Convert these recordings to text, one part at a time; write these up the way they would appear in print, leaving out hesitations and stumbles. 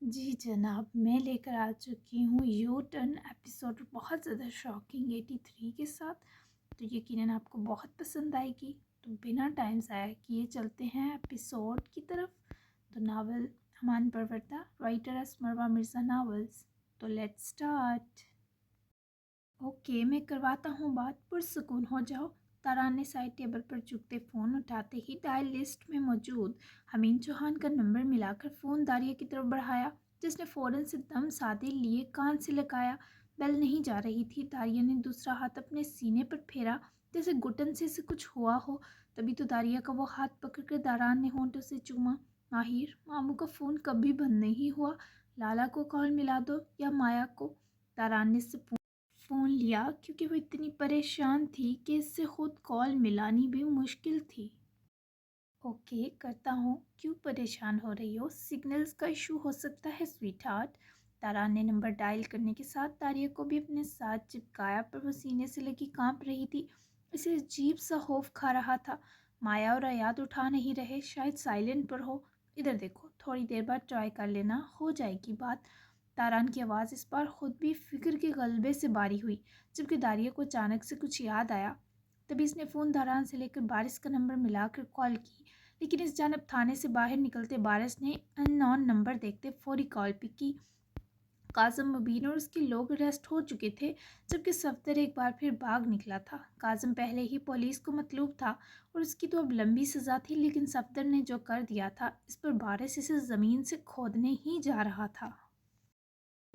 جی جناب، میں لے کر آ چکی ہوں یو ٹرن ایپیسوڈ بہت زیادہ شاکنگ 83 کے ساتھ۔ تو یقیناً آپ کو بہت پسند آئے گی۔ تو بنا ٹائم ضائع کیے چلتے ہیں ایپیسوڈ کی طرف۔ تو ناول امان پروردہ، رائٹر اسمروا مرزا ناولز۔ تو لیٹ سٹارٹ۔ اوکے، میں کرواتا ہوں بات، پرسکون ہو جاؤ۔ تاران نے سائڈ ٹیبل پر جھکتے فون اٹھاتے ہی ڈائل لسٹ میں موجود حمین چوہان کا نمبر ملا کر فون داریہ کی طرف بڑھایا، جس نے فوراً سے دم سادے لیے کان سے لگایا۔ بیل نہیں جا رہی تھی۔ داریہ نے دوسرا ہاتھ اپنے سینے پر پھیرا جیسے گھٹن سے کچھ ہوا ہو۔ تبھی تو داریہ کا وہ ہاتھ پکڑ کر داران نے ہونٹوں سے چوما۔ ماہر، ماموں کا فون کبھی بند نہیں ہوا، لالا کو کال ملا دو یا مایا کو۔ داران نے فون لیا کیونکہ وہ اتنی پریشان تھی کہ اس سے خود کال ملانی بھی مشکل تھی۔ اوکے، کرتا ہوں۔ کیوں پریشان ہو رہی ہو؟ سگنلز کا ایشو ہو سکتا ہے سویٹ ہارٹ۔ تاران نے نمبر ڈائل کرنے کے ساتھ داریہ کو بھی اپنے ساتھ چپکایا، پر وہ سینے سے لگی کانپ رہی تھی۔ اسے عجیب سا خوف کھا رہا تھا۔ مایا اور ایاد اٹھا نہیں رہے، شاید سائلنٹ پر ہو۔ ادھر دیکھو، تھوڑی دیر بعد ٹرائی کر لینا، ہو جائے گی بات۔ تاران کی آواز اس بار خود بھی فکر کے غلبے سے باری ہوئی، جبکہ داریہ کو اچانک سے کچھ یاد آیا۔ تبھی اس نے فون داران سے لے کر بارش کا نمبر ملا کر کال کی، لیکن اس جانب تھانے سے باہر نکلتے بارش نے ان نون نمبر دیکھتے فوری کال پک کی۔ کاظم مبین اور اس کے لوگ اریسٹ ہو چکے تھے، جبکہ صفدر ایک بار پھر بھاگ نکلا تھا۔ کاظم پہلے ہی پولیس کو مطلوب تھا اور اس کی تو اب لمبی سزا تھی، لیکن صفدر نے جو کر دیا تھا اس پر بارش اسے زمین سے کھودنے ہی جا رہا تھا۔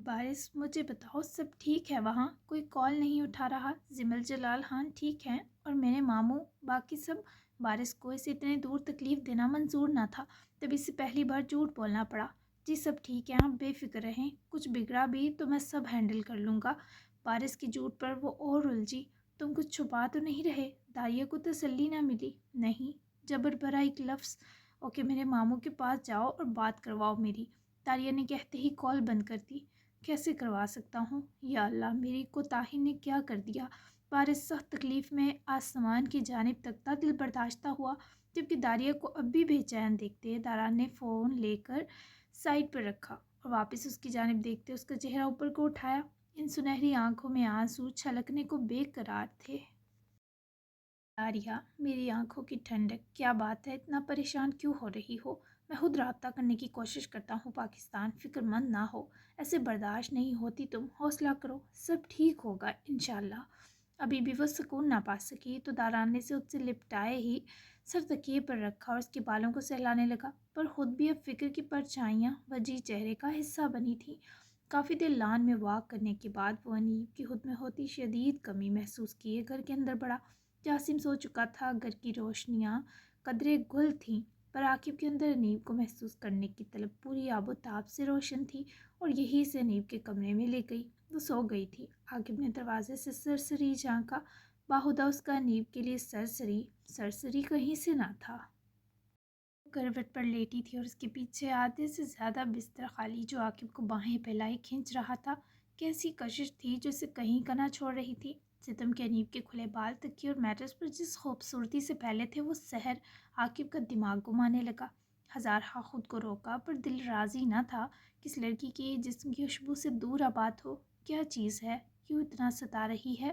بارش، مجھے بتاؤ سب ٹھیک ہے وہاں؟ کوئی کال نہیں اٹھا رہا۔ زمل جلال خان ٹھیک ہیں، اور میرے ماموں، باقی سب؟ بارش کو اسے اتنے دور تکلیف دینا منظور نہ تھا، تب اسے پہلی بار جھوٹ بولنا پڑا۔ جی سب ٹھیک ہیں، آپ بے فکر رہیں، کچھ بگڑا بھی تو میں سب ہینڈل کر لوں گا۔ بارش کی جھوٹ پر وہ اور الجھی۔ تم کچھ چھپا تو نہیں رہے؟ داریہ کو تسلی نہ ملی۔ نہیں، جبر بھرا ایک لفظ۔ اوکے، میرے ماموں کے پاس جاؤ اور بات کرواؤ میری۔ داریہ نے کہتے ہی کال بند کر دی۔ کیسے کروا سکتا ہوں؟ یا اللہ، میری کوتاہی نے کیا کر دیا؟ بارش سخت تکلیف میں آسمان کی جانب تکتا دل برداشتہ ہوا، جبکہ داریہ کو اب بھی بے چین دیکھتے داران نے فون لے کر سائڈ پر رکھا اور واپس اس کی جانب دیکھتے اس کا چہرہ اوپر کو اٹھایا۔ ان سنہری آنکھوں میں آنسو چھلکنے کو بے قرار تھے۔ داریہ، میری آنکھوں کی ٹھنڈک، کیا بات ہے؟ اتنا پریشان کیوں ہو رہی ہو؟ میں خود رابطہ کرنے کی کوشش کرتا ہوں پاکستان، فکر مند نہ ہو، ایسے برداشت نہیں ہوتی تم، حوصلہ کرو، سب ٹھیک ہوگا انشاءاللہ۔ ابھی بھی وہ سکون نہ پا سکی تو داران نے اسے لپٹائے ہی سر تکیے پر رکھا اور اس کے بالوں کو سہلانے لگا، پر خود بھی اب فکر کی پرچھائیاں وجہ چہرے کا حصہ بنی تھیں۔ کافی دیر لان میں واک کرنے کے بعد وہ انیب کی خود میں ہوتی شدید کمی محسوس کیے گھر کے اندر بڑھا۔ جاسم سو چکا تھا، گھر کی روشنیاں قدرے گل تھیں، پر عاقب کے اندر انیب کو محسوس کرنے کی طلب پوری آب و تاب سے روشن تھی اور یہی سے انیب کے کمرے میں لے گئی۔ وہ سو گئی تھی۔ عاقب نے دروازے سے سرسری جھانکا، باہدہ اس کا انیب کے لیے سرسری کہیں سے نہ تھا۔ کروٹ پر لیٹی تھی اور اس کے پیچھے آدھے سے زیادہ بستر خالی، جو عاقب کو باہیں پھیلائے کھینچ رہا تھا۔ کیسی کشش تھی جو اسے کہیں کا نہ چھوڑ رہی تھی۔ ستم کے انیب کے کھلے بال تکیے اور میٹرس پر جس خوبصورتی سے پھیلے تھے، وہ سحر عاقب کا دماغ گھمانے لگا۔ ہزارہا خود کو روکا، پر دل راضی نہ تھا کہ اس لڑکی کے جسم کی خوشبو سے دور آباد ہو۔ کیا چیز ہے، کیوں اتنا ستا رہی ہے؟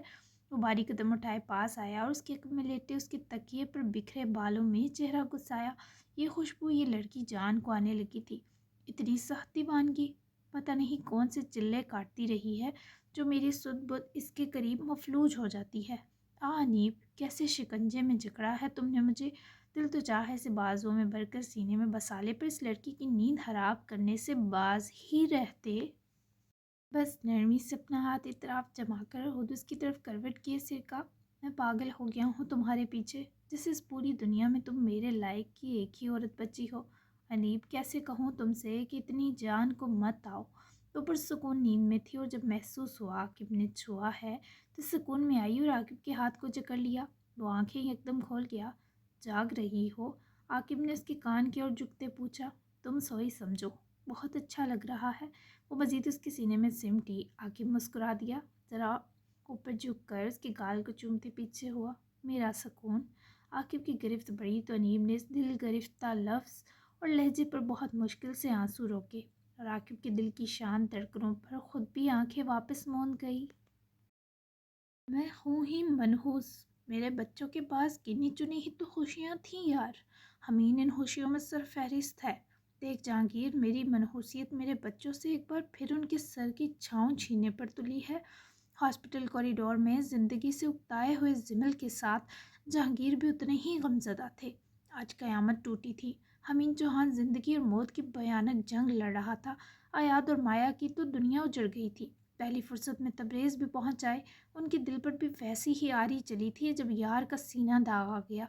وہ بھاری قدم اٹھائے پاس آیا اور اس کے عقب میں لیٹے اس کے تکیے پر بکھرے بالوں میں چہرہ گھسایا۔ یہ خوشبو، یہ لڑکی جان کو آنے لگی تھی۔ اتنی سخت دیوانگی، پتہ نہیں کون سے چلے کاٹتی رہی ہے جو میری سدھ بدھ اس کے قریب مفلوج ہو جاتی ہے۔ انیب، کیسے شکنجے میں جکڑا ہے تم نے مجھے؟ دل تو چاہے سے بازوں میں بھر کر سینے میں بسا لے، پر اس لڑکی کی نیند حرام کرنے سے باز ہی رہتے۔ بس نرمی سے اپنا ہاتھ اطراف جما کر خود اس کی طرف کروٹ کیے سر کا۔ میں پاگل ہو گیا ہوں تمہارے پیچھے، جیسے اس پوری دنیا میں تم میرے لائق کی ایک ہی عورت بچی ہو۔ انیب، کیسے کہوں تم سے کہ اتنی جان کو مت آؤ۔ وہ پرسکون نیند میں تھی اور جب محسوس ہوا عاقب نے چھوا ہے تو سکون میں آئی اور عاقب کے ہاتھ کو جکڑ لیا۔ وہ آنکھیں یکدم کھول گیا۔ جاگ رہی ہو؟ عاقب نے اس کے کان کی اور جھکتے پوچھا۔ تم سوئی سمجھو، بہت اچھا لگ رہا ہے۔ وہ مزید اس کے سینے میں سمٹی۔ عاقب مسکرا دیا، ذرا اوپر جھک کر اس کے گال کو چومتے پیچھے ہوا۔ میرا سکون۔ عاقب کی گرفت بڑھی تو انیب نے اس دل گرفتہ لفظ اور لہجے پر بہت مشکل سے آنسو روکے۔ راکب کے دل کی شانت دھڑکنوں پر خود بھی آنکھیں واپس موند گئی۔ میں ہوں ہی منحوس، میرے بچوں کے پاس گنی چنی ہی تو خوشیاں تھیں یار، ہمین ان خوشیوں میں سر فہرست ہے۔ دیکھ جہانگیر، میری منحوسیت میرے بچوں سے ایک بار پھر ان کے سر کی چھاؤں چھیننے پر تلی ہے۔ ہاسپٹل کوریڈور میں زندگی سے اکتائے ہوئے زمل کے ساتھ جہانگیر بھی اتنے ہی غمزدہ تھے۔ آج قیامت ٹوٹی تھی۔ ہمین چوہان زندگی اور موت کی بھیانک جنگ لڑ رہا تھا۔ ایاد اور مایا کی تو دنیا اجڑ گئی تھی۔ پہلی فرصت میں تبریز بھی پہنچ آئے، ان کے دل پر بھی ویسی ہی آری چلی تھی جب یار کا سینہ داغا گیا۔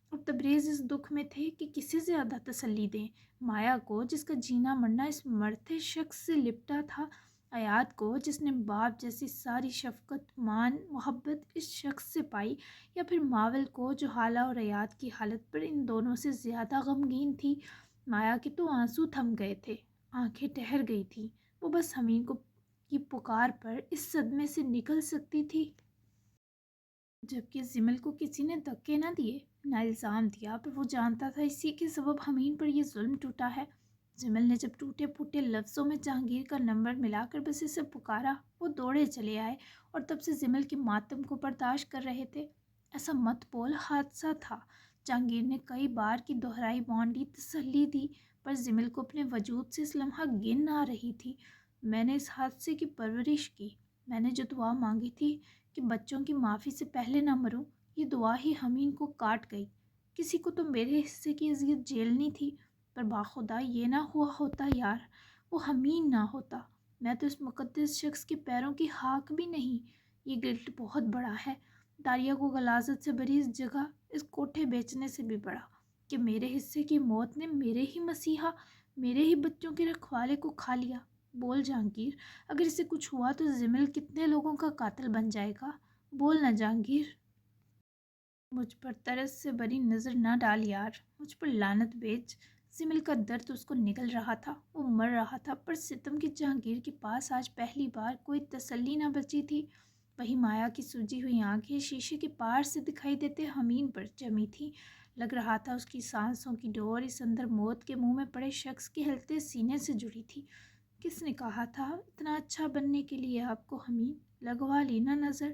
اور تبریز اس دکھ میں تھے کہ کسے زیادہ تسلی دیں، مایا کو جس کا جینا مرنا اس مرتے شخص سے لپٹا تھا، ایاد کو جس نے باپ جیسی ساری شفقت مان محبت اس شخص سے پائی، یا پھر ماول کو جو حالہ اور ایاد کی حالت پر ان دونوں سے زیادہ غمگین تھی۔ مایا کے تو آنسو تھم گئے تھے، آنکھیں ٹھہر گئی تھی، وہ بس ہمین کو کی پکار پر اس صدمے سے نکل سکتی تھی۔ جبکہ زمل کو کسی نے دھکے نہ دیے، نہ الزام دیا، پر وہ جانتا تھا اسی کے سبب ہمین پر یہ ظلم ٹوٹا ہے۔ زمل نے جب ٹوٹے پھوٹے لفظوں میں جہانگیر کا نمبر ملا کر بس اسے پکارا، وہ دوڑے چلے آئے اور تب سے زمل کے ماتم کو برداشت کر رہے تھے۔ ایسا مت بول، حادثہ تھا، جہانگیر نے کئی بار کی دہرائی بانڈی تسلی دی، پر زمل کو اپنے وجود سے اس لمحہ گن آ رہی تھی۔ میں نے اس حادثے کی پرورش کی، میں نے جو دعا مانگی تھی کہ بچوں کی معافی سے پہلے نہ مروں، یہ دعا ہی ہمین کو کاٹ گئی۔ کسی کو تو میرے حصے کی اذیت جھیلنی تھی، پر باخدا یہ نہ ہوا ہوتا یار، وہ ہمین نہ ہوتا، میں تو اس مقدس شخص کے پیروں کی حاک بھی نہیں۔ یہ گلٹ بہت بڑا ہے، داریا کو غلاظت سے بھری اس جگہ، اس کوٹھے بیچنے سے بھی بڑا، کہ میرے حصے کی موت نے میرے ہی مسیحا، میرے ہی بچوں کے رکھوالے کو کھا لیا۔ بول جہانگیر، اگر اسے کچھ ہوا تو زمل کتنے لوگوں کا قاتل بن جائے گا، بول نہ جہانگیر۔ مجھ پر ترس سے بری نظر نہ ڈال یار، مجھ پر لعنت بیچ۔ زمل کا درد اس کو نگل رہا تھا، وہ مر رہا تھا، پر ستم کی جہانگیر کے پاس آج پہلی بار کوئی تسلی نہ بچی تھی۔ وہی مایا کی سوجی ہوئی آنکھیں شیشے کے پار سے دکھائی دیتے ہمین پر جمی تھی، لگ رہا تھا اس کی سانسوں کی ڈور اس اندر موت کے منہ میں پڑے شخص کے ہلتے سینے سے جڑی تھی۔ کس نے کہا تھا اتنا اچھا بننے کے لیے آپ کو ہمین؟ لگوا لی نا نظر،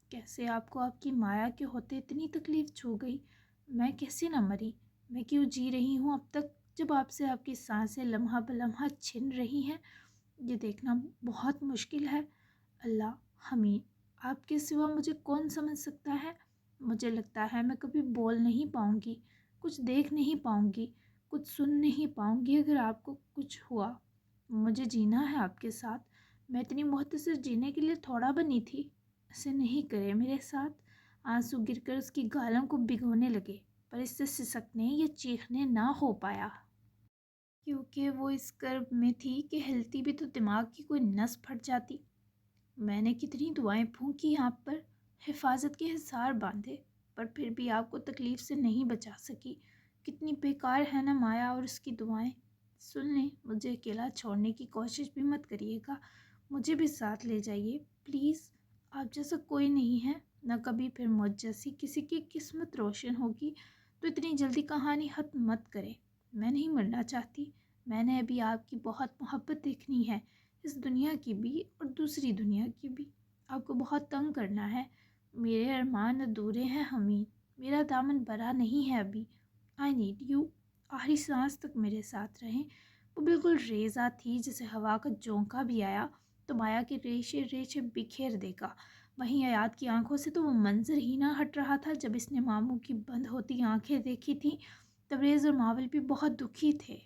کیسے آپ کو آپ کی مایا کے ہوتے اتنی تکلیف چھو گئی؟ میں کیسے نہ مری؟ میں کیوں جی رہی ہوں اب تک، جب آپ سے آپ کی سانسیں لمحہ بلمحہ چھن رہی ہیں؟ یہ دیکھنا بہت مشکل ہے۔ اللہ، ہمین، آپ کے سوا مجھے کون سمجھ سکتا ہے؟ مجھے لگتا ہے میں کبھی بول نہیں پاؤں گی، کچھ دیکھ نہیں پاؤں گی، کچھ سن نہیں پاؤں گی اگر آپ کو کچھ ہوا۔ مجھے جینا ہے آپ کے ساتھ، میں اتنی مختصر جینے کے لیے تھوڑا بنی تھی۔ ایسے نہیں کرے میرے ساتھ۔ آنسو گر کر اس کی گالوں کو بھگونے لگے، پر اس سے سسکنے یا چیخنے نہ ہو پایا، کیونکہ وہ اس کرب میں تھی کہ ہلتی بھی تو دماغ کی کوئی نس پھٹ جاتی۔ میں نے کتنی دعائیں پھونکی آپ پر، حفاظت کے حصار باندھے، پر پھر بھی آپ کو تکلیف سے نہیں بچا سکی۔ کتنی بیکار ہے نا مایا اور اس کی دعائیں۔ سن لیں، مجھے اکیلا چھوڑنے کی کوشش بھی مت کریے گا، مجھے بھی ساتھ لے جائیے پلیز۔ آپ جیسا کوئی نہیں ہے، نہ کبھی پھر مجھ جیسی کسی کی قسمت روشن ہوگی، تو اتنی جلدی کہانی ختم مت کریں۔ میں نہیں مرنا چاہتی، میں نے ابھی آپ کی بہت محبت دیکھنی ہے، اس دنیا کی بھی اور دوسری دنیا کی بھی۔ آپ کو بہت تنگ کرنا ہے، میرے ارمان ادھورے ہیں ہمین، میرا دامن بھرا نہیں ہے ابھی۔ آئی نیڈ یو، آخری سانس تک میرے ساتھ رہیں۔ وہ بالکل ریزہ تھی، جسے ہوا کا جھونکا بھی آیا تو مایا کے ریشے ریشے بکھیر دے گا۔ وہیں ایاد کی آنکھوں سے تو وہ منظر ہی نہ ہٹ رہا تھا جب اس نے ماموں کی بند ہوتی آنکھیں دیکھی تھیں۔ تبریز اور ماول بھی بہت دکھی تھے۔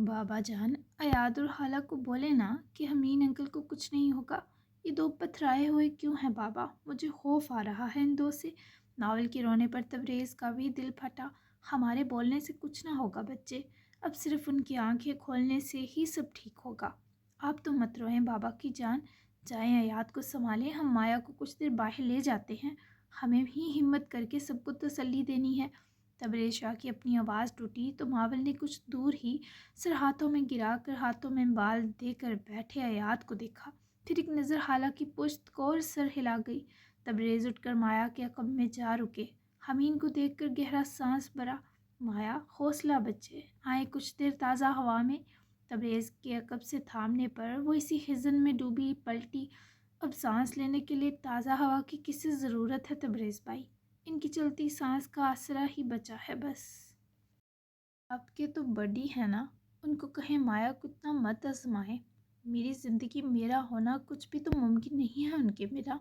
بابا جان، ایاد اور خالہ کو بولے نا کہ ہمین انکل کو کچھ نہیں ہوگا، یہ دو پتھرائے ہوئے کیوں ہیں بابا؟ مجھے خوف آ رہا ہے ان دو سے۔ ماول کے رونے پر تبریز کا بھی دل پھٹا۔ ہمارے بولنے سے کچھ نہ ہوگا بچے، اب صرف ان کی آنکھیں کھولنے سے ہی سب ٹھیک ہوگا۔ آپ تو مت روئیں بابا کی جان، جائیں ایاد کو سنبھالیں، ہم مایا کو کچھ دیر باہر لے جاتے ہیں، ہمیں ہی ہمت کر کے سب کو تسلی دینی ہے۔ تبریز شاہ کی اپنی آواز ٹوٹی تو ماول نے کچھ دور ہی سر ہاتھوں میں گرا کر ہاتھوں میں بال دے کر بیٹھے ایاد کو دیکھا، پھر ایک نظر خالہ کی پشت کو اور سر ہلا گئی۔ تبریز اٹھ کر مایا کے عقب میں جا رکے، ہمین کو دیکھ کر گہرا سانس بھرا۔ مایا حوصلہ بچے آئے کچھ دیر تازہ ہوا میں۔ تبریز کے عقب سے تھامنے پر وہ اسی حزن میں ڈوبی پلٹی۔ اب سانس لینے کے لیے تازہ ہوا کی کسی ضرورت ہے تبریز بھائی؟ ان کی چلتی سانس کا آسرا ہی بچا ہے بس۔ آپ کے تو بڑی ہے نا، ان کو کہیں مایا کو اتنا مت آزمائیں۔ میری زندگی میرا ہونا کچھ بھی تو ممکن نہیں ہے ان کے میرا،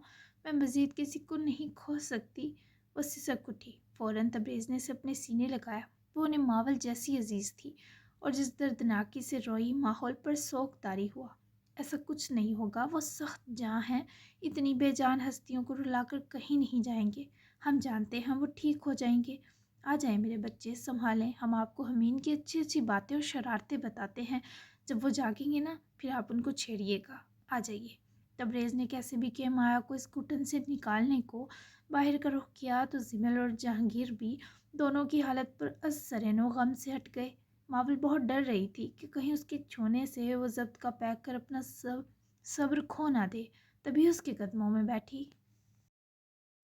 میں مزید کسی کو نہیں کھو سکتی۔ وہ سسک اٹھی۔ فوراً تبریز نے اسے اپنے سینے لگایا۔ وہ انہیں ماول جیسی عزیز تھی اور جس دردناکی سے روئی ماحول پر سوگ طاری ہوا۔ ایسا کچھ نہیں ہوگا، وہ سخت جاں ہیں، اتنی بے جان ہستیوں کو رلا کر کہیں نہیں جائیں گے، ہم جانتے ہیں وہ ٹھیک ہو جائیں گے۔ آ جائیں میرے بچے، سنبھالیں، ہم آپ کو حمین کی اچھی اچھی باتیں اور شرارتیں بتاتے ہیں، جب وہ جاگیں گے نا پھر آپ ان کو چھیڑیے گا، آ جائیے۔ تبریز نے کیسے بھی کیا مایا کو اس گھٹن سے نکالنے کو باہر کا رخ کیا تو زمل اور جہانگیر بھی دونوں کی حالت پر از سرنو غم سے ہٹ گئے۔ ماول بہت ڈر رہی تھی کہ کہیں اس کے چھونے سے وہ ضبط کا پیک کر اپنا صبر کھو نہ دے، تبھی اس کے قدموں میں بیٹھی۔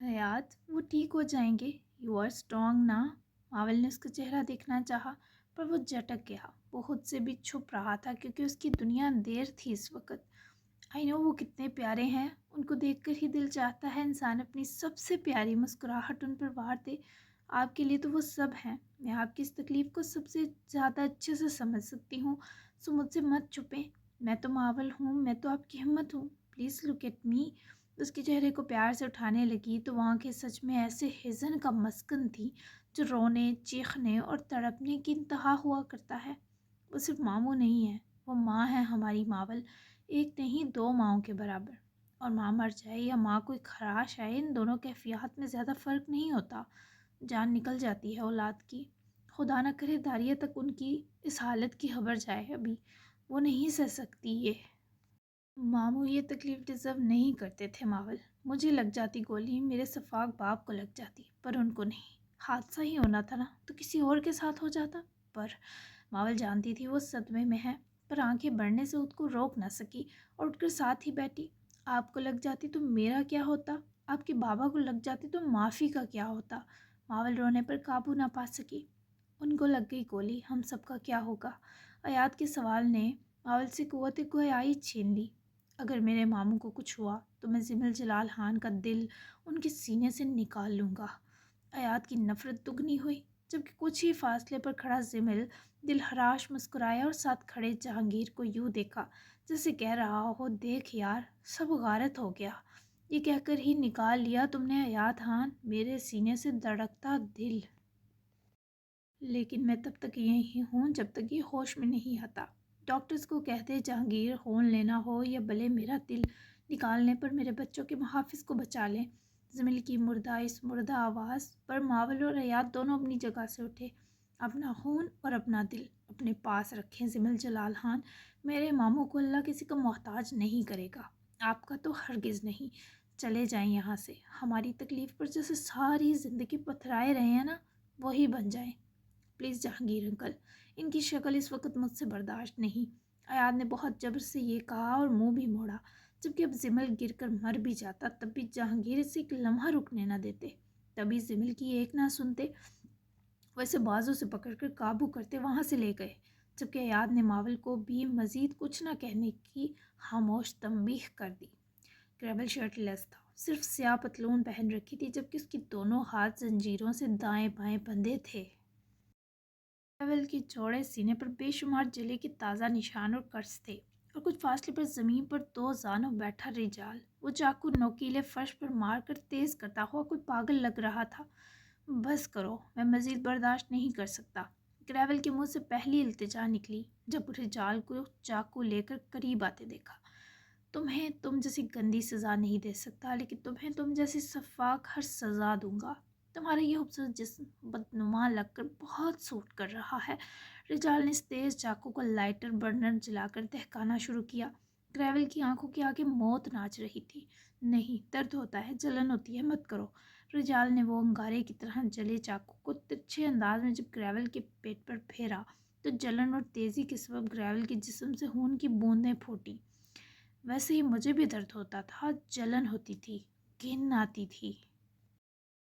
حیات، وہ ٹھیک ہو جائیں گے، یو آر اسٹرانگ نا۔ ماول نے اس کا چہرہ دیکھنا چاہا پر وہ جھٹک گیا۔ وہ خود سے بھی چھپ رہا تھا کیونکہ اس کی دنیا اندھیر تھی اس وقت۔ آئی نو وہ کتنے پیارے ہیں، ان کو دیکھ کر ہی دل چاہتا ہے انسان اپنی سب سے پیاری مسکراہٹ ان پر وار دے۔ آپ کے لیے تو وہ سب ہیں، میں آپ کی اس تکلیف کو سب سے زیادہ اچھے سے سمجھ سکتی ہوں، سو مجھ سے مت چھپیں، میں تو ماول ہوں، میں تو آپ کی ہمت ہوں، پلیز لک ایٹ می۔ اس کے چہرے کو پیار سے اٹھانے لگی تو وہاں کے سچ میں ایسے حزن کا مسکن تھی جو رونے، چیخنے اور تڑپنے کی انتہا ہوا کرتا ہے۔ وہ صرف ماموں نہیں ہے، وہ ماں ہے ہماری ماول، ایک نہیں دو ماؤں کے برابر۔ اور ماں مر جائے یا ماں کوئی خراش آئے، ان دونوں کیفیات میں زیادہ فرق نہیں ہوتا، جان نکل جاتی ہے اولاد کی۔ خدا نہ کرے داریہ تک ان کی اس حالت کی خبر جائے، ابھی وہ نہیں سہ سکتی یہ۔ ماموں یہ تکلیف ڈیزرو نہیں کرتے تھے ماول، مجھے لگ جاتی گولی، میرے سفاک باپ کو لگ جاتی، پر ان کو نہیں۔ حادثہ ہی ہونا تھا نا تو کسی اور کے ساتھ ہو جاتا، پر ماول جانتی تھی وہ صدمے میں ہے، پر آنکھیں بڑھنے سے خود کو روک نہ سکی اور اٹھ کر ساتھ ہی بیٹھی۔ آپ کو لگ جاتی تو میرا کیا ہوتا، آپ کے بابا کو لگ جاتی تو معافی کا کیا ہوتا۔ ماول رونے پر قابو نہ پا سکی۔ ان کو لگ گئی گولی، ہم سب کا کیا ہوگا؟ حیات کے سوال نے ماول سے قوت گویائی چھین لی۔ اگر میرے ماموں کو کچھ ہوا تو میں زمل جلال خان کا دل ان کے سینے سے نکال لوں گا۔ حیات کی نفرت دگنی ہوئی جبکہ کچھ ہی فاصلے پر کھڑا زمل دل خراش مسکرایا اور ساتھ کھڑے جہانگیر کو یوں دیکھا جیسے کہہ رہا ہو، دیکھ یار، سب غارت ہو گیا، یہ کہہ کر ہی نکال لیا تم نے حیات خان میرے سینے سے دھڑکتا دل۔ لیکن میں تب تک یہیں ہوں جب تک یہ ہوش میں نہیں آتا۔ ڈاکٹرز کو کہتے جہانگیر خون لینا ہو یا بھلے میرا دل نکالنے پر میرے بچوں کے محافظ کو بچا لیں۔ زمل کی مردہ آواز پر ماول اور حیات دونوں اپنی جگہ سے اٹھے۔ اپنا خون اور اپنا دل اپنے پاس رکھیں زمل جلال خان، میرے ماموں کو اللہ کسی کا محتاج نہیں کرے گا، آپ کا تو ہرگز نہیں۔ چلے جائیں یہاں سے، ہماری تکلیف پر جیسے ساری زندگی پتھرائے رہے ہیں نا، وہی بن جائیں پلیز جہانگیر انکل، ان کی شکل اس وقت مجھ سے برداشت نہیں۔ حیات نے بہت جبر سے یہ کہا اور منہ بھی موڑا، جبکہ اب زمل گر کر مر بھی جاتا تب بھی جہانگیر اسے ایک لمحہ رکنے نہ دیتے، تبھی زمل کی ایک نہ سنتے، ویسے بازو سے پکڑ کر قابو کرتے وہاں سے لے گئے، جبکہ حیات نے ماول کو بھی مزید کچھ نہ کہنے کی خاموش تنبیہ کر دی۔ گریول شرٹ لیس تھا، صرف سیاہ پتلون پہن رکھی تھی جبکہ اس کی دونوں ہاتھ زنجیروں سے دائیں بائیں بندھے تھے۔ گریول کے چوڑے سینے پر بے شمار جلے کے تازہ نشان اور کرس تھے اور کچھ فاصلے پر زمین پر دو زانوں بیٹھا رجال وہ چاقو نوکیلے فرش پر مار کر تیز کرتا ہوا کوئی پاگل لگ رہا تھا۔ بس کرو، میں مزید برداشت نہیں کر سکتا۔ گریول کے منہ سے پہلی التجا نکلی جب رجال کو چاقو لے کر قریب آتے دیکھا۔ تمہیں تم جیسی گندی سزا نہیں دے سکتا، لیکن تمہیں تم جیسی سفاک ہر سزا دوں گا۔ تمہارا یہ خوبصورت جسم بدنما لگ کر بہت سوٹ کر رہا ہے۔ رجال نے اس تیز چاقو کو لائٹر برنر جلا کر دہکانا شروع کیا۔ گریول کی آنکھوں کے آگے موت ناچ رہی تھی۔ نہیں، درد ہوتا ہے، جلن ہوتی ہے، مت کرو۔ رجال نے وہ انگارے کی طرح جلے چاقو کو ترچھے انداز میں جب گریول کے پیٹ پر پھیرا تو جلن اور تیزی کے سبب گریول کے جسم سے خون کی بوندیں پھوٹیں۔ ویسے ہی مجھے بھی درد ہوتا تھا، جلن ہوتی تھی، گھن آتی تھی۔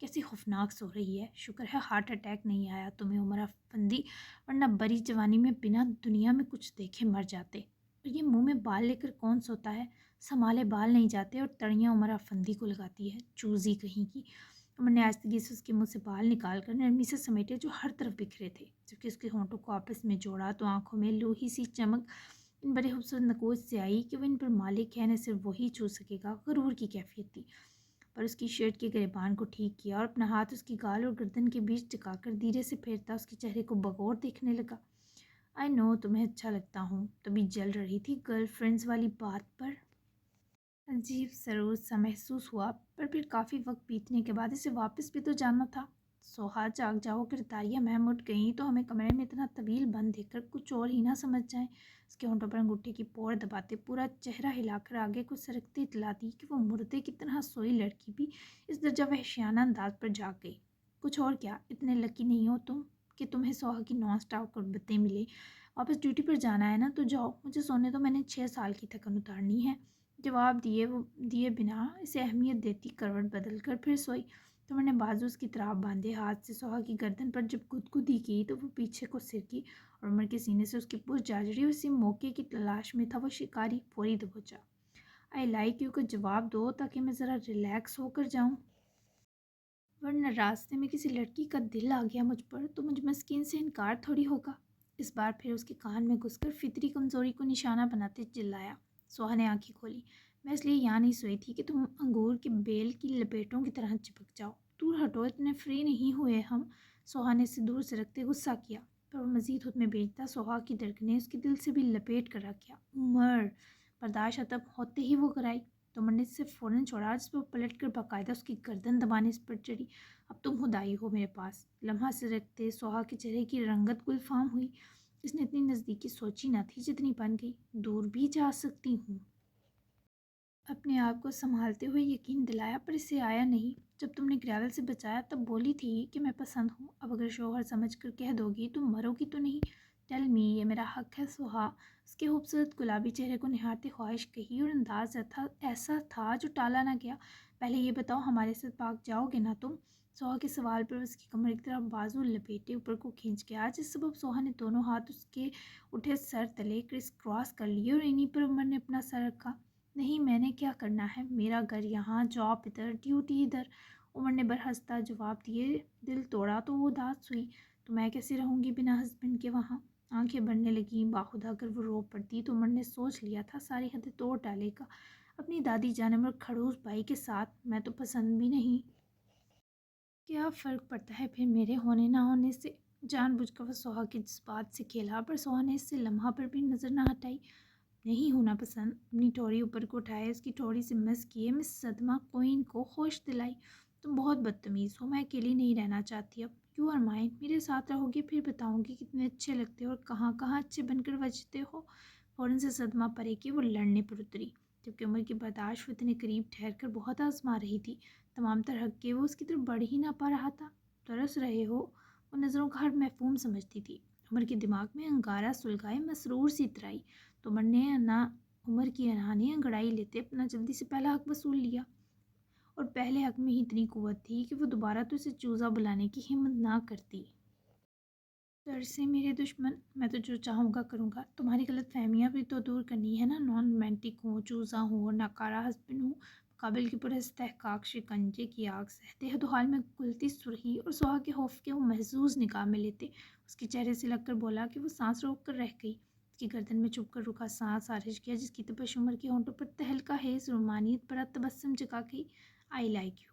کیسی خوفناک سو رہی ہے، شکر ہے ہارٹ اٹیک نہیں آیا تمہیں عمر افندی، ورنہ بری جوانی میں بنا دنیا میں کچھ دیکھے مر جاتے۔ اور یہ منہ میں بال لے کر کون سوتا ہے، سنبھالے بال نہیں جاتے اور تڑیاں عمر افندی کو لگاتی ہے، چوزی کہیں کی۔ عمر نے آہستگی سے اس کے منہ سے بال نکال کر نرمی سے سمیٹے جو ہر طرف بکھرے تھے، جبکہ اس کے ہونٹوں کو آپس میں جوڑا تو آنکھوں میں لوہی سی چمک ان بڑے خوبصورت نکوچ سے آئی کہ وہ ان پر مالک ہے، نہ صرف وہی چھو سکے گا، غرور کی کیفیت تھی۔ پر اس کی شرٹ کے گریبان کو ٹھیک کیا اور اپنا ہاتھ اس کی گال اور گردن کے بیچ ٹکا کر دھیرے سے پھیرتا اس کے چہرے کو بغور دیکھنے لگا۔ آئی نو تمہیں اچھا لگتا ہوں، تبھی جل رہی تھی گرل فرینڈز والی بات پر۔ عجیب سرور سا محسوس ہوا، پر پھر کافی وقت بیتنے کے بعد اسے واپس بھی تو جانا تھا۔ سوہا جاگ جاؤ گرتاریاں مہم اٹھ گئیں تو ہمیں کمرے میں اتنا طویل بند دیکھ کر کچھ اور ہی نہ سمجھ جائیں۔ اس کے ہونٹوں پر انگوٹھے کی پور دباتے پورا چہرہ ہلا کر آگے کو سرکتی اطلاع دی کہ وہ مردے کی طرح سوئی لڑکی بھی اس درجہ وحشیانہ انداز پر جاگ گئی۔ کچھ اور کیا، اتنے لکی نہیں ہو تم کہ تمہیں سوہا کی نان اسٹاپ قربتیں ملے۔ واپس ڈیوٹی پر جانا ہے نا تو جاؤ، مجھے سونے تو میں نے 6 سال کی تھکن اتارنی ہے۔ جواب دیے بنا اسے اہمیت دیتی کروٹ بدل کر پھر سوئی۔ تمر نے بازو اس کی طرف باندھے ہاتھ سے سوہا کی گردن پر جب گدگدی کی تو وہ پیچھے کو سرکی اور عمر کے سینے سے اس کی پوچھ جاجڑی، اسی موقع کی تلاش میں تھا وہ شکاری، فوری دبوچا۔ آئی لائک یو کا جواب دو تاکہ میں ذرا ریلیکس ہو کر جاؤں، ورنہ راستے میں کسی لڑکی کا دل آ گیا مجھ پر تو مجھ مسکین سے انکار تھوڑی ہوگا۔ اس بار پھر اس کے کان میں گھس کر فطری کمزوری کو نشانہ بناتے چلایا۔ سوہا نے آنکھیں کھولی۔ میں اس لیے یہاں نہیں سوئی تھی کہ تم انگور کی بیل کی لپیٹوں کی طرح چپک جاؤ۔ دور ہٹو، اتنے فری نہیں ہوئے ہم۔ سوہا نے اسے دور سے رکھتے غصہ کیا، پر وہ مزید خود میں بیچتا سوہا کی دھڑکنیں اس کے دل سے بھی لپیٹ کر رکھ گیا۔ عمر برداشت ختم ہوتے ہی وہ کرائی تو عمر نے اسے فوراً چھوڑا، جس پر پلٹ کر باقاعدہ اس کی گردن دبانے اس پر چڑھی۔ اب تم خود آئی ہو میرے پاس۔ لمحہ سے رکھتے سوہا کے چہرے کی رنگت گل فام ہوئی۔ اس نے اتنی نزدیکی سوچی نہ تھی جتنی بن گئی۔ دور بھی جا سکتی ہوں، اپنے آپ کو سنبھالتے ہوئے یقین دلایا، پر اسے آیا نہیں۔ جب تم نے گریول سے بچایا تب بولی تھی کہ میں پسند ہوں، اب اگر شوہر سمجھ کر کہہ دو گی تو مرو گی تو نہیں؟ ٹیل می، یہ میرا حق ہے سوہا۔ اس کے خوبصورت گلابی چہرے کو نہارتے خواہش کہی اور انداز ایسا تھا جو ٹالا نہ گیا۔ پہلے یہ بتاؤ ہمارے ساتھ پاک جاؤ گے نا تم؟ سوہا کے سوال پر اس کی کمر کی طرف بازو لپیٹے اوپر کو کھینچ گیا، جس سبب سوہا نے دونوں ہاتھ اس کے اٹھے سر تلے کرس کراس کر لیے اور انہی پر عمر نے اپنا سر رکھا۔ نہیں، میں نے کیا کرنا ہے، میرا گھر یہاں، جاب ادھر، ڈیوٹی ادھر۔ عمر نے برہستہ جواب دیے۔ دل توڑا تو وہ اداس ہوئی، تو میں کیسے رہوں گی بنا ہسبینڈ کے وہاں؟ آنکھیں بڑھنے لگیں، باخدا اگر وہ رو پڑتی تو عمر نے سوچ لیا تھا ساری حدیں توڑ ڈالے گا اپنی دادی جانم اور کھڑوس بھائی کے ساتھ۔ میں تو پسند بھی نہیں، کیا فرق پڑتا ہے پھر میرے ہونے نہ ہونے سے؟ جان بوجھ کر وہ سوہا کے جذبات سے کھیلا، پر سوہا نے اس سے لمحہ پر بھی نظر نہ ہٹائی۔ نہیں ہونا پسند، اپنی ٹھوڑی اوپر کو اٹھائے، اس کی ٹھوڑی سے مس کیے، مس صدمہ کوئن کو ہوش دلائی۔ تم بہت بدتمیز ہو، میں اکیلی نہیں رہنا چاہتی اب۔ یو آر مائن، میرے ساتھ رہو گے پھر بتاؤں گی کتنے اچھے لگتے ہو اور کہاں کہاں اچھے بن کر بجتے ہو۔ فوراً سے صدمہ پڑے کہ وہ لڑنے پر اتری، جبکہ عمر کی برداشت وہ اتنے قریب ٹھہر کر بہت آزما رہی تھی۔ تمام تر حق کے وہ اس کی طرف بڑھ ہی نہ پا رہا تھا۔ ترس رہے ہو؟ وہ نظروں کا ہر مفہوم سمجھتی تھی۔ عمر کے دماغ میں انگارہ سلگائے مسرور سی اترائی تو عمر کی انا نے انگڑائی لیتے اپنا جلدی سے پہلا حق وصول لیا، اور پہلے حق میں ہی اتنی قوت تھی کہ وہ دوبارہ تو اسے چوزا بلانے کی ہمت نہ کرتی۔ سر سے میرے دشمن، میں تو جو چاہوں گا کروں گا، تمہاری غلط فہمیاں بھی تو دور کرنی ہے نا۔ نان رومانٹک ہوں، چوزا ہوں اور ناکارہ ہسبینڈ ہوں، قابل کی پر استحقاق شکنجے کی آگ سہتے حد و حال میں گلتی سرخی اور سوہا کے خوف کے وہ محظوظ نگاہ میں لیتے اس کے چہرے سے لگ کر بولا کہ وہ سانس روک کر رہ گئی۔ اس کی گردن میں چھپ کر رکا سانس خارج کیا، جس کی تپش عمر کے ہونٹوں پر تہلکا حیض رومانیت بھرا تبسم جگا گئی۔ آئی لائک یو،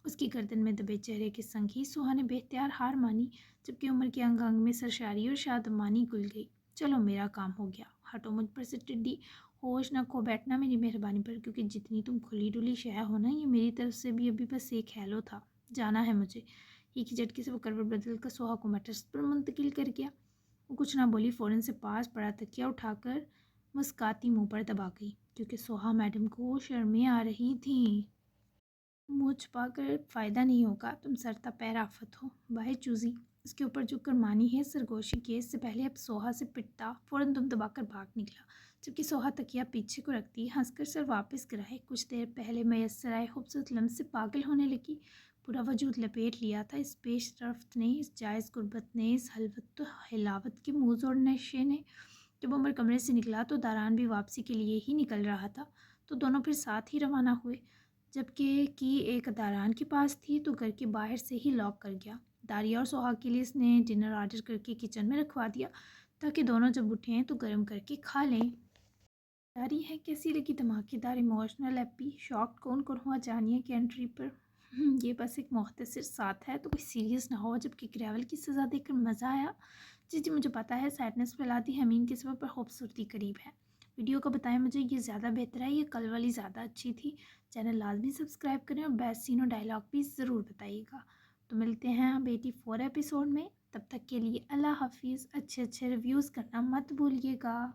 اس کی گردن میں دبے چہرے کے سنگ ہی سوہا نے بے اختیار ہار مانی، جبکہ عمر کے انگ انگ میں سرشاری اور شادمانی گل گئی۔ چلو میرا کام ہو گیا، ہٹو مجھ پر سے ٹڈی، ہوش نہ کھو بیٹھنا میری مہربانی پر، کیونکہ جتنی تم کھلی ڈلی شے ہو نا، یہ میری طرف سے بھی ابھی بس ایک ہیلو تھا۔ جانا ہے مجھے۔ ہی کی جھٹکے سے وہ کروٹ بدل کر سوہا کو میٹرس پر منتقل کر گیا۔ وہ کچھ نہ بولی، فوراً سے پاس پڑا تکیہ اٹھا کر مسکاتی منہ پر دبا گئی، کیونکہ سوہا میڈم کو شرمیں آ رہی تھیں۔ منہ چھپا کر فائدہ نہیں ہوگا، تم سرتا پیر آفت ہو۔ بائے چوزی، اس کے اوپر جھک کر مانی ہے سرگوشی کی، اس سے پہلے اب سوہا سے پٹتا فوراً دم دبا کر بھاگ نکلا، جبکہ سوہا تکیہ پیچھے کو رکھتی ہنس کر سر واپس گرائے۔ کچھ دیر پہلے میسر آئے خوبصورت لمس سے پاگل ہونے لگی۔ پورا وجود لپیٹ لیا تھا۔ اس پیش رفت نے، اس جائز غربت نے، اس حلوت و حلاوت کے منہ زور نشے نے۔ جب عمر کمرے سے نکلا تو داران بھی واپسی کے لیے ہی نکل رہا تھا، تو دونوں پھر ساتھ ہی روانہ ہوئے۔ جبکہ کی ایک داران کے پاس تھی تو گھر کے باہر سے ہی لاک کر گیا۔ داریا اور سہاگ کے لیے اس نے ڈنر آرڈر کر کے کچن میں رکھوا دیا تاکہ دونوں جب اٹھیں تو گرم کر کے کھا لیں۔ داری ہے کیسی لگی؟ دھماکے دار، ایموشنل، ایپی، شاک کون ہوا جانیے کی انٹری پر۔ یہ بس ایک مختصر ساتھ ہے تو کوئی سیریس نہ ہو۔ جبکہ گریول کی سزا دیکھ کر مزہ آیا؟ جی مجھے پتا ہے سیڈنس پھیلاتی ہے امین کے سبب، پر خوبصورتی قریب ہے۔ ویڈیو کو بتائیں مجھے یہ زیادہ بہتر ہے یا کل والی زیادہ اچھی تھی؟ چینل لازمی سبسکرائب کریں اور بیسٹ سین اور ڈائلاگ بھی ضرور بتائیے گا۔ تو ملتے ہیں اب 84 ایپیسوڈ میں، تب تک کے لیے اللہ حافظ۔ اچھے ریویوز کرنا مت بھولیے گا۔